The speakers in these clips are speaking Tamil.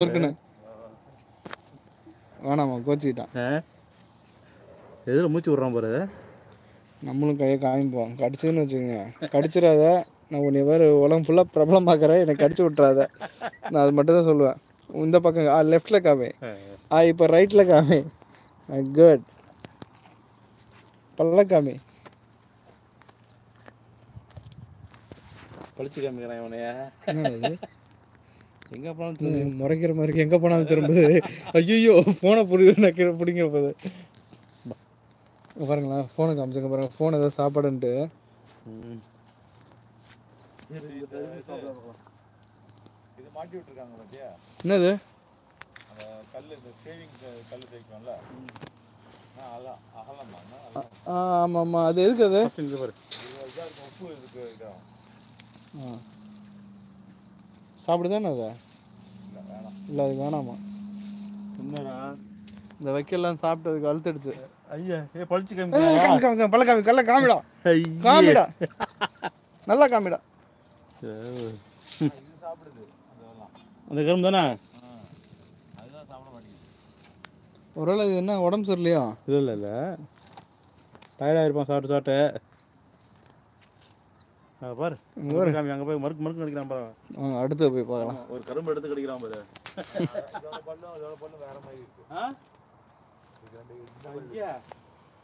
இருக்குன்னு வேணாமா கோச்சிக்கிட்டான். எதில் மூச்சு விட்றான் பாரு. நம்மளும் கையை காமிப்போம். கடிச்சதுன்னு வச்சுக்கோங்க, கடிச்சிடாத. நான் உன்னை வேறு உலகம் ஃபுல்லாக பிரபலம் பார்க்குறேன், என்னை கடிச்சு விட்றாத. நான் அது மட்டும் தான் சொல்லுவேன். இந்த பக்கம் லெஃப்டில் காமி, இப்போ ரைட்டில் காமி. குட். பல்ல காமி. பழிச்சு காமிக்கிறான் இவனைய. எங்கே போனாலும் முறைக்கிற மாதிரி எங்கே போனாலும் திரும்புது. ஐயோ ஃபோனை பிடிங்கிற போது பாருங்களேன். ஃபோனை காமிச்சுங்க பாருங்க. ஃபோன் ஏதாவது சாப்பாடுன்ட்டு. இது மாட்டி விட்டுருக்காங்க பாத்தியா? என்னது? அந்த கல், இந்த சேவிங் கல் தேய்க்கணும்ல, அதான் அகலமா? ஆமாம் ஆமாம். அது எதுக்கு அது? பாரு, உப்பு இதுக்கு இதாகும். சாப்பிடுதானே அதை? இல்லை வேணாம். இல்லை அது வேணாமா? என்னடா இந்த வைக்கலாம் சாப்பிட்டதுக்கு அழுத்தடிச்சு. ஐயா பழிச்சு பல்ல காமி. கல்ல காமிடா. காமிடா, நல்லா காமிடா. சாப்பிடுது அந்த கரும்பு தானே? அதுதான் சாப்பிட மாட்டேங்குது. ஒருவேளை இது என்ன உடம்பு சரியில்லையா? இல்லை டயர்டாக இருப்பான் சாப்பிட்டு. பாரு காமி, அங்கே போய் மறுக்கு கடிக்கிறான் பாரு. அடுத்து போய் பார்க்கலாம். ஒரு கரும்பு எடுத்து கடிக்கிறான் பாரு. பண்ணு வேற மாதிரி இருக்கு.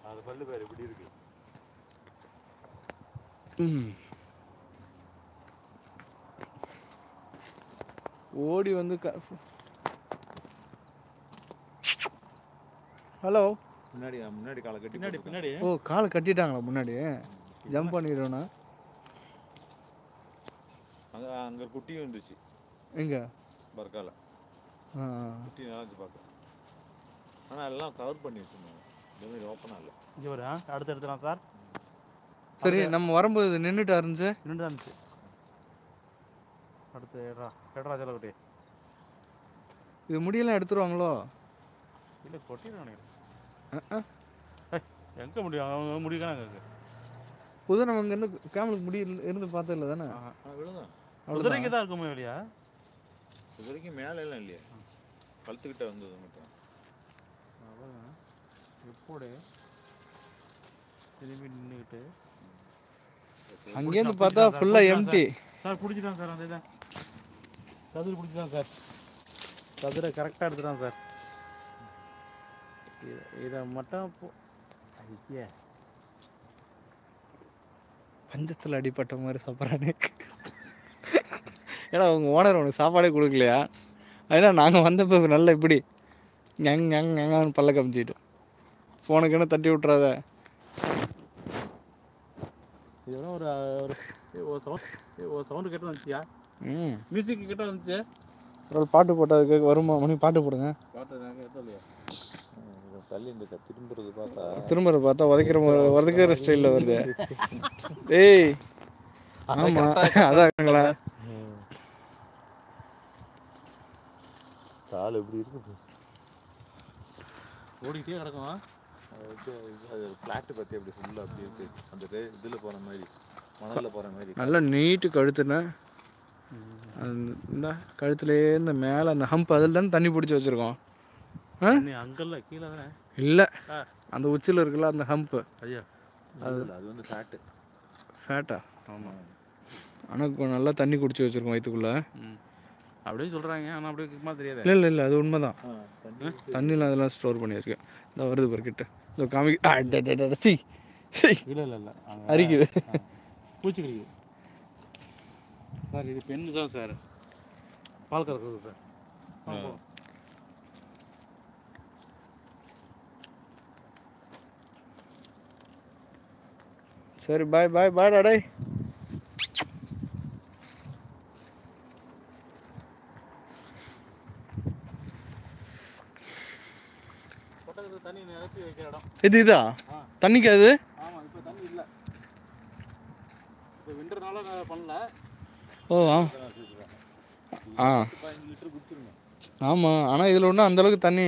அது பல்லு பேர் இப்படி இருக்கு. ஓடி வந்து ஹலோ. முன்னாடி காலை கட்டி பின்னாடி. ஓ, காலை கட்டிட்டாங்களா முன்னாடி? ஜம்ப் பண்ணிடுவேண்ணா. அங்கே குட்டியும் இருந்துச்சு. எங்க? பர்கால குட்டி நல்லா பார்க்க. ஆனால் எல்லாம் கவர் பண்ணி வச்சுருந்தாங்க. இதுமாரி ஓப்பனாக இல்லை. இங்கே ஒரு அடுத்து எடுத்துலாம் சார். சரி, நம்ம வரும்போது நின்றுட்டா இருந்துச்சு. நின்று இருந்துச்சு. அடுத்து எட்ரா செலவுட்டி. இது முடியெல்லாம் எடுத்துருவாங்களோ? இல்லை கொட்டின்னு நினைக்கிறேன். எங்கே முடியும்? அவங்க முடிக்கானாங்க. புது நம்ம இங்கே இருந்து கேமலுக்கு முடி இருந்து பார்த்தது இல்லை தானே? விழுதான் குதிரைக்கு தான் இருக்குமே இல்லையா? குதிரைக்கு மேலே எல்லாம் இல்லையா? கழுத்துக்கிட்ட வந்தது மட்டும். எப்படி திரும்பி நின்றுக்கிட்டு அங்கேருந்து பார்த்தா ஃபுல்லாக எம்டி. Sir பிடிச்சிட்டான் sir. அந்த இதான் கதிரை பிடிச்சிட்டான் சார். கதிரை கரெக்டாக எடுத்துட்டான் சார். இதை மட்டும் ஐயா பஞ்சத்தில் அடிப்பட்ட மாதிரி சாப்பிட்றானே. ஏன்னா அவங்க ஓனர் உனக்கு சாப்பாடே கொடுக்கலையா? அதனால் நாங்கள் வந்தப்போ நல்ல இப்படி ஞான்னு பல்ல காமிச்சிட்டோம். ஃபோனுக்குன்னு தட்டி விட்றாத. இதெல்லாம் ஒரு சவுண்டு கேட்டு வந்துச்சியா? மியூசிக் கிட்ட வந்துச்சு. ஒரு பாட்டு போட்டால் கேட்க வருமா? மணி பாட்டு போடுங்க. பாட்டு நான் கேட்டோம் இல்லையா? தள்ளி இந்த திரும்புறது பார்த்தா உதைக்கிற ஸ்டைலில் வருது. ஏய் ஆமாம், அதாங்களா? கால் எப்படி இருக்கு? ஓடிக்கிட்டே கிடக்கும். அது ஃப்ளாட்டு பற்றி அப்படி ஃபுல்லாக அப்படி இருக்கு. அந்த இதில் போகிற மாதிரி, மணலில் போகிற மாதிரி நல்லா நீட்டு கழுத்துனா. இந்த கழுத்துலேயே இந்த மேலே அந்த ஹம்ப் அதில் தானே தண்ணி பிடிச்சி வச்சுருக்கோம். அங்கல்ல கீழே தானே? இல்லை, அந்த உச்சியில் இருக்குல்ல அந்த ஹம்ப்பு. ஐயா அது வந்து ஃபேட்டா? ஆமாம். ஆனால் நல்லா தண்ணி குடிச்சு வச்சுருக்கோம் வயிற்றுக்குள்ளே அப்படியே சொல்கிறாங்க. ஆனால் அப்படி இருக்குமா தெரியாது. இல்லை அது உண்மை தான். தண்ணியில் அதெல்லாம் ஸ்டோர் பண்ணியிருக்கேன். இந்த வருது பர்கிட்ட இந்த காமிக்கு. இல்லை அரிக்குது, பூச்சி கடிக்குது சார். இது பெண்ணு தான் சார். பால் கறக்குது சார். சரி, பாய் டாடே. தண்ணி நிரப்பி வைக்கிற இடம் இதா தண்ணிக்கு அது? ஆமாம், இப்போ தண்ணி இல்லை. இப்போ விண்டர்னால நான் பண்ணல. ஓ 15 லிட்டர் குடிச்சிருங்க. ஆமாம், ஆனால் இதில் ஒன்றும் அந்தளவுக்கு தண்ணி